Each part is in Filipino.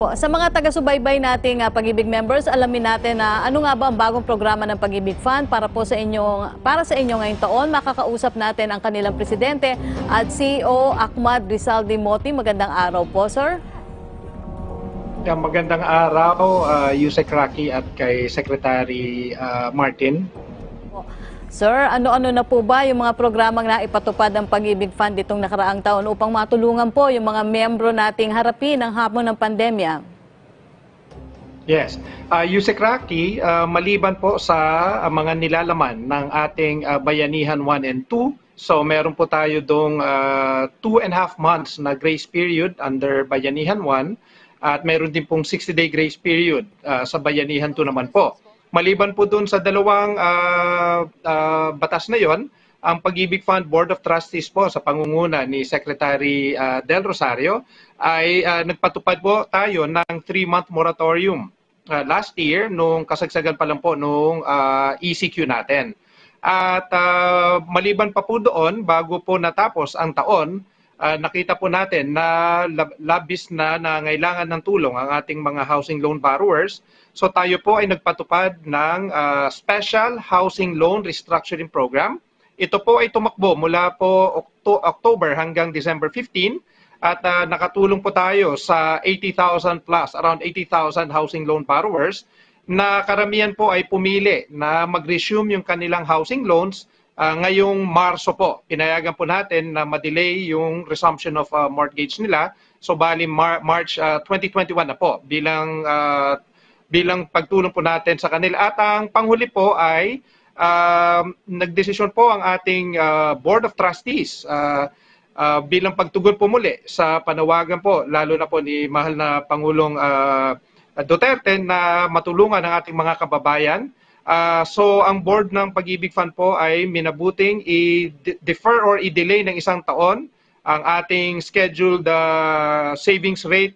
Sa mga taga-subaybay nating Pag-ibig members, alamin natin na ano nga ba ang bagong programa ng Pag-ibig Fund para sa inyo ngayong taon. Makakausap natin ang kanilang presidente at CEO Ahmad Rizaldi Moti. Magandang araw po, sir. Magandang araw, Yusek Rocky at kay Secretary Martin. Sir, ano-ano na po ba yung mga programang naipatupad ng Pag-ibig Fund itong nakaraang taon upang matulungan po yung mga miyembro nating harapin ang hamon ng pandemya? Yes. Yusek Rocky, maliban po sa mga nilalaman ng ating Bayanihan 1 and 2, so meron po tayo dong 2.5 months na grace period under Bayanihan 1 at meron din pong 60-day grace period sa Bayanihan 2 naman po. Maliban po dun sa dalawang batas na yon, ang Pag-ibig Fund Board of Trustees po sa pangunguna ni Secretary Del Rosario ay nagpatupad po tayo ng 3-month moratorium last year nung kasagsagan pa lang po nung ECQ natin. At maliban pa po doon, bago po natapos ang taon, nakita po natin na labis na nangailangan ng tulong ang ating mga housing loan borrowers. So tayo po ay nagpatupad ng Special Housing Loan Restructuring Program. Ito po ay tumakbo mula po October hanggang December 15 at nakatulong po tayo sa 80,000 plus, around 80,000 housing loan borrowers na karamihan po ay pumili na mag-resume yung kanilang housing loans ngayong Marso po. Pinayagan po natin na ma-delay yung resumption of mortgage nila. So bali March 2021 na po bilang pagtulong po natin sa kanila. At ang panghuli po ay nagdesisyon po ang ating Board of Trustees bilang pagtugon po muli sa panawagan po, lalo na po ni mahal na Pangulong Duterte na matulungan ang ating mga kababayan. So ang board ng Pag-ibig Fund po ay minabuting i-defer or i-delay ng isang taon ang ating scheduled savings rate,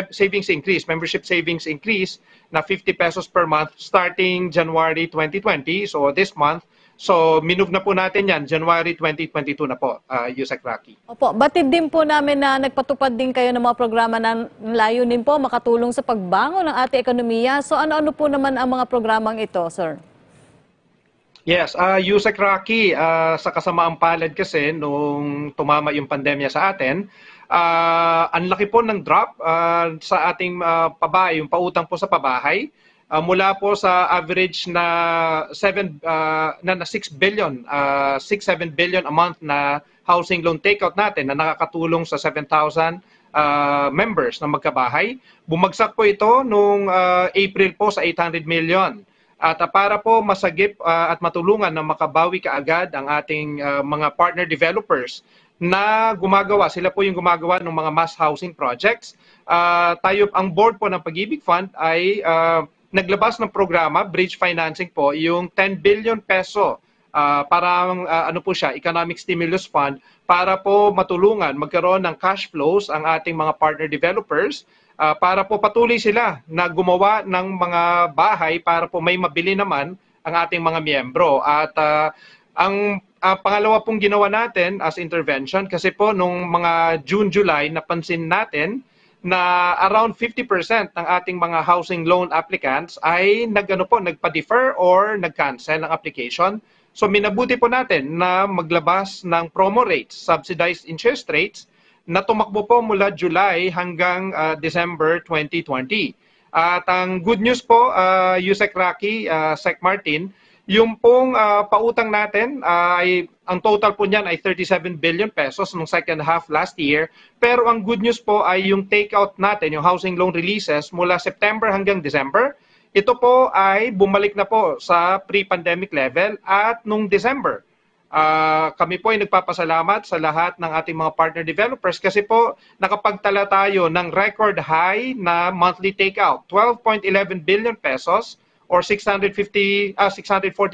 savings increase, membership savings increase na 50 pesos per month starting January 2020, so this month. So minove na po natin yan, January 2022 na po, Yusek Rocky. Opo, batid din po namin na nagpatupad din kayo ng mga programa na layunin po makatulong sa pagbangon ng ating ekonomiya. So ano-ano po naman ang mga programang ito, sir? Yes, Yusek Rocky, sa kasamaang palad kasi nung tumama yung pandemya sa atin, ang laki po ng drop sa ating pabahay, yung pautang po sa pabahay, mula po sa average na 6 billion, 6-7 billion a month na housing loan takeout natin na nakakatulong sa 7,000 members na magkabahay. Bumagsak po ito nung April po sa 800 million. At para po masagip at matulungan na makabawi kaagad ang ating mga partner developers na gumagawa, sila po yung gumagawa ng mga mass housing projects. Ang board po ng Pag-ibig Fund ay naglabas ng programa, bridge financing po, yung 10 billion peso, parang ano po siya, economic stimulus fund, para po matulungan, magkaroon ng cash flows ang ating mga partner developers, para po patuloy sila na gumawa ng mga bahay para po may mabili naman ang ating mga miyembro. At ang pangalawa pong ginawa natin as intervention, kasi po nung mga June-July, napansin natin na around 50% ng ating mga housing loan applicants ay nagpa-defer or nag-cancel ng application. So minabuti po natin na maglabas ng promo rates, subsidized interest rates, na tumakbo po mula July hanggang December 2020. At ang good news po, Yusek Rocky, Sec Martin, yung pong pautang natin, ang total po niyan ay 37 billion pesos nung second half last year. Pero ang good news po ay yung takeout natin, yung housing loan releases mula September hanggang December, ito po ay bumalik na po sa pre-pandemic level. At nung December, kami po ay nagpapasalamat sa lahat ng ating mga partner developers kasi po nakapagtala tayo ng record high na monthly takeout, 12.11 billion pesos or 640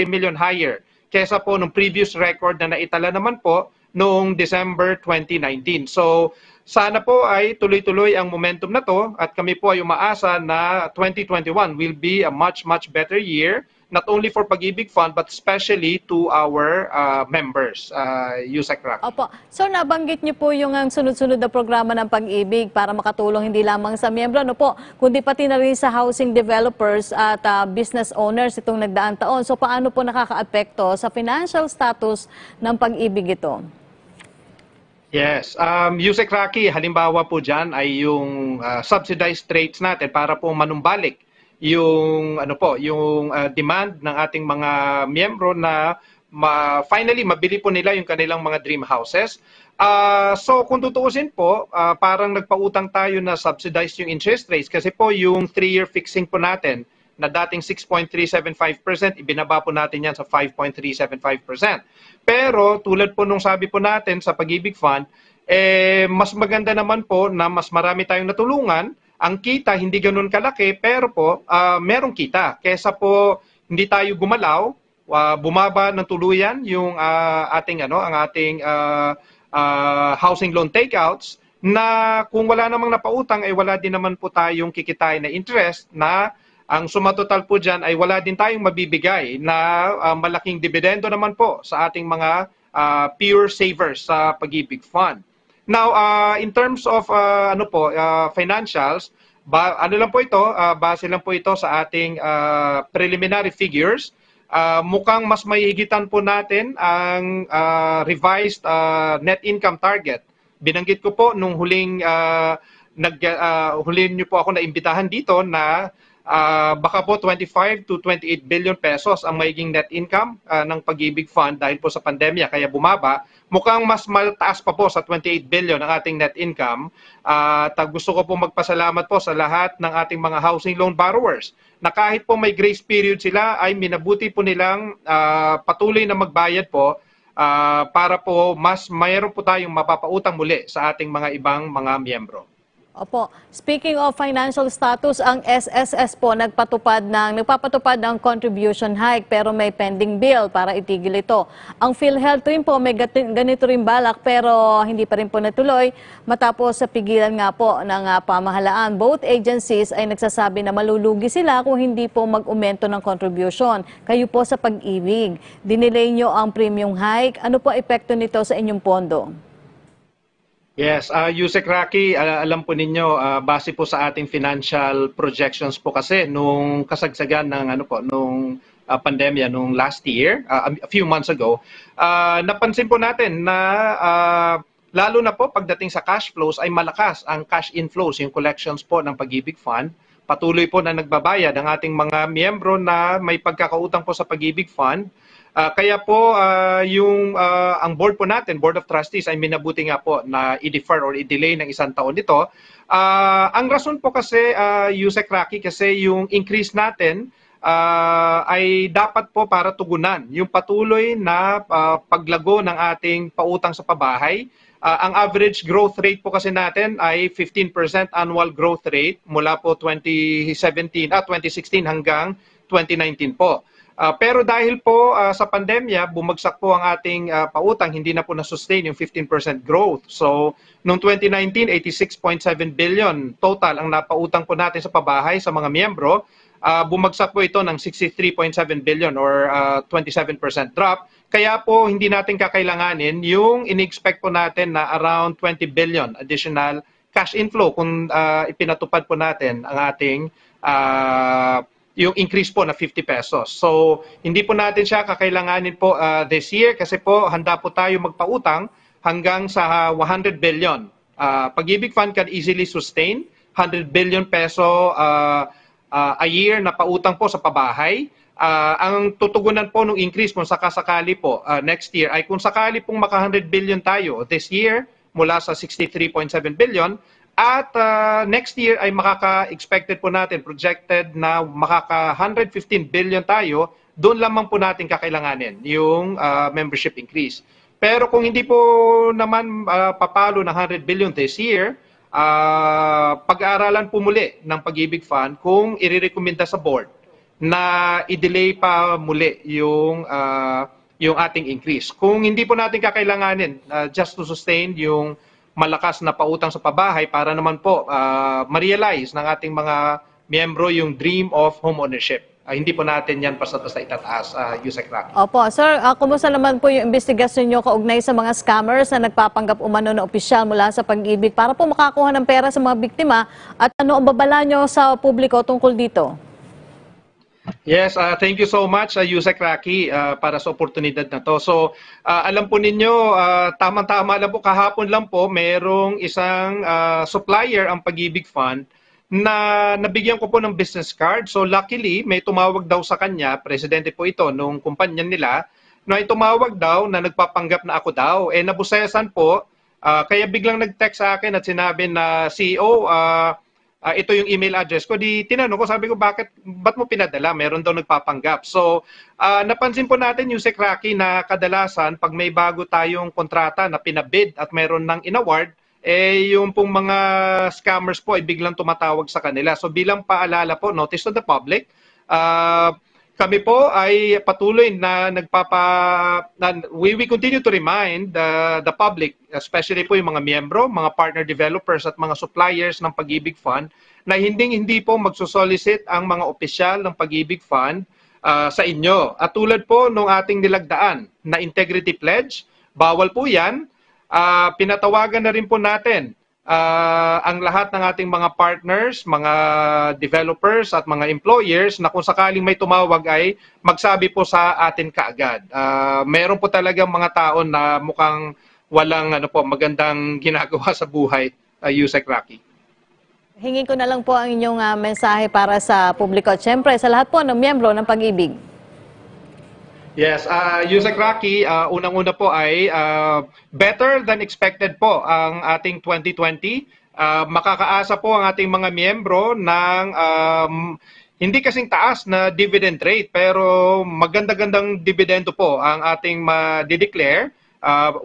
million higher kesa po nung previous record na naitala naman po noong December 2019. So sana po ay tuloy-tuloy ang momentum na to at kami po ay umaasa na 2021 will be a much better year not only for Pag-ibig Fund but especially to our members, Yusek Rocky. Opo. So nabanggit niyo po yung ang sunod-sunod na programa ng Pag-ibig para makatulong hindi lamang sa miyembro, ano po, kundi pati na rin sa housing developers at business owners itong nagdaang taon. So paano po nakakaapekto sa financial status ng Pag-ibig ito? Yes. Yusek Rocky, halimbawa po dyan ay yung subsidized rates natin para po manumbalik yung demand ng ating mga miyembro na finally mabili po nila yung kanilang mga dream houses. So kung tutuusin po, parang nagpautang tayo na subsidized yung interest rates kasi po yung 3-year fixing po natin na dating 6.375%, ibinaba po natin yan sa 5.375%. Pero tulad po nung sabi po natin sa Pag-ibig Fund, mas maganda naman po na mas marami tayong natulungan. Ang kita hindi ganoon kalaki pero po merong kita. Kesa po hindi tayo gumalaw, bumaba ng tuluyan yung ating housing loan takeouts na kung wala namang napautang ay wala din naman po tayong kikitain na interest na ang sumatotal po dyan ay wala din tayong mabibigay na malaking dividendo naman po sa ating mga pure savers sa Pag-ibig Fund. Now, in terms of financials, base lang po ito sa ating preliminary figures. Mukhang mas mahihigitan po natin ang revised net income target. Binanggit ko po nung huling niyo po ako naimbitahan dito na baka po 25 to 28 billion pesos ang magiging net income ng Pag-ibig Fund dahil po sa pandemya kaya bumaba. Mukhang mas mataas pa po sa 28 billion ang ating net income. At gusto ko po magpasalamat po sa lahat ng ating mga housing loan borrowers na kahit po may grace period sila ay minabuti po nilang patuloy na magbayad po para po mas mayroon po tayong mapapautang muli sa ating mga ibang mga miyembro. Opo. Speaking of financial status, ang SSS po nagpapatupad ng contribution hike pero may pending bill para itigil ito. Ang PhilHealth rin po may ganito rin balak pero hindi pa rin po natuloy matapos sa pigilan nga po ng pamahalaan. Both agencies ay nagsasabi na malulugi sila kung hindi po mag-aumento ng contribution. Kayo po sa Pag-ibig, dinelay nyo ang premium hike. Ano po epekto nito sa inyong pondo? Yes, Yusek Rocky, alam po ninyo, base po sa ating financial projections po kasi nung kasagsagan ng nung pandemya nung last year, a few months ago, napansin po natin na lalo na po pagdating sa cash flows ay malakas ang cash inflows, yung collections po ng Pag-ibig Fund. Patuloy po na nagbabayad ang ating mga miyembro na may pagkakautang po sa Pag-ibig Fund. Kaya po ang board po natin, Board of Trustees, ay minabuti nga po na i-defer or i-delay ng isang taon nito. Ang rason po kasi, Yusek Rocky, kasi yung increase natin ay dapat po para tugunan yung patuloy na paglago ng ating pautang sa pabahay. Ang average growth rate po kasi natin ay 15% annual growth rate mula po 2016 hanggang 2019 po. Pero dahil po sa pandemya, bumagsak po ang ating pautang, hindi na po na-sustain yung 15% growth. So, noong 2019, 86.7 billion total ang napautang po natin sa pabahay sa mga miyembro. Bumagsak po ito ng 63.7 billion or 27% drop. Kaya po hindi natin kakailanganin yung in-expect po natin na around 20 billion additional cash inflow kung ipinatupad po natin ang ating yung increase po na 50 pesos. So, hindi po natin siya kakailanganin po this year kasi po handa po tayo magpautang hanggang sa 100 billion. Pag-ibig Fund can easily sustain 100 billion peso a year na pautang po sa pabahay. Ang tutugunan po ng increase kung sakasakali po next year ay kung sakali pong maka 100 billion tayo this year mula sa 63.7 billion, at next year ay makaka-expected po natin, projected na makaka-115 billion tayo, doon lamang po natin kakailanganin yung membership increase. Pero kung hindi po naman papalo ng 100 billion this year, pag-aaralan po muli ng Pag-ibig Fund kung irerekomenda sa board na i-delay pa muli yung ating increase. Kung hindi po natin kakailanganin just to sustain yung malakas na pautang sa pabahay para naman po ma-realize ng ating mga miyembro yung dream of home ownership. Hindi po natin yan basta-basta itataas, Yusek Rocky. Opo, sir, kumusta naman po yung investigasyon nyo kaugnay sa mga scammers na nagpapanggap umano na opisyal mula sa Pag-ibig para po makakuha ng pera sa mga biktima at ano ang babala nyo sa publiko tungkol dito? Yes, thank you so much, Yusek Rocky, para sa oportunidad na to. So, alam po ninyo, tama-tama lang po, kahapon lang po, merong isang supplier ang Pag-ibig Fund na nabigyan ko po ng business card. So, luckily, may tumawag daw sa kanya, presidente po ito, nung kumpanya nila, na tumawag daw na nagpapanggap na ako daw. Nabusesan po, kaya biglang nag-text sa akin at sinabi na, CEO, ito yung email address ko. Di tinanong ko, sabi ko, ba't mo pinadala? Meron daw nagpapanggap. So, napansin po natin, Yusek Rocky, na kadalasan, pag may bago tayong kontrata na pinabid at meron ng inaward, yung pong mga scammers po ay biglang tumatawag sa kanila. So, bilang paalala po, notice to the public, kami po ay patuloy na we continue to remind the public, especially po yung mga miyembro, mga partner developers at mga suppliers ng Pag-ibig Fund, na hindi po magsosolicit ang mga opisyal ng Pag-ibig Fund sa inyo. At tulad po nung ating nilagdaan na integrity pledge, bawal po yan. Pinatawagan na rin po natin ang lahat ng ating mga partners, mga developers at mga employers na kung sakaling may tumawag ay magsabi po sa atin kaagad. Meron po talagang mga tao na mukhang walang magandang ginagawa sa buhay, Yusek Rocky. Hingin ko na lang po ang inyong mensahe para sa publiko at syempre sa lahat po ng miyembro ng Pag-ibig. Yes, Yusek Rocky, unang-una po ay better than expected po ang ating 2020. Makakaasa po ang ating mga miyembro ng hindi kasing taas na dividend rate pero maganda-gandang dividendo po ang ating ma-declare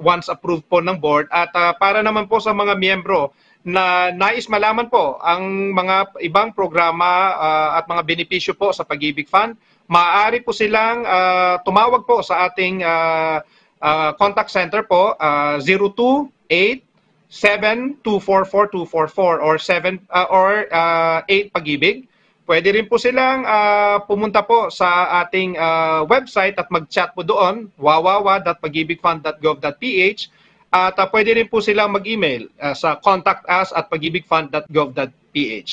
once approved po ng board. At para naman po sa mga miyembro na nais malaman po ang mga ibang programa at mga benepisyo po sa Pag-ibig Fund, maaari po silang tumawag po sa ating contact center po, 028-7244-244 or 8 Pag-ibig. Pwede rin po silang pumunta po sa ating website at mag-chat po doon, wawawa.pagibigfund.gov.ph, at pwede rin po silang mag-email sa contactus@pagibigfund.gov.ph.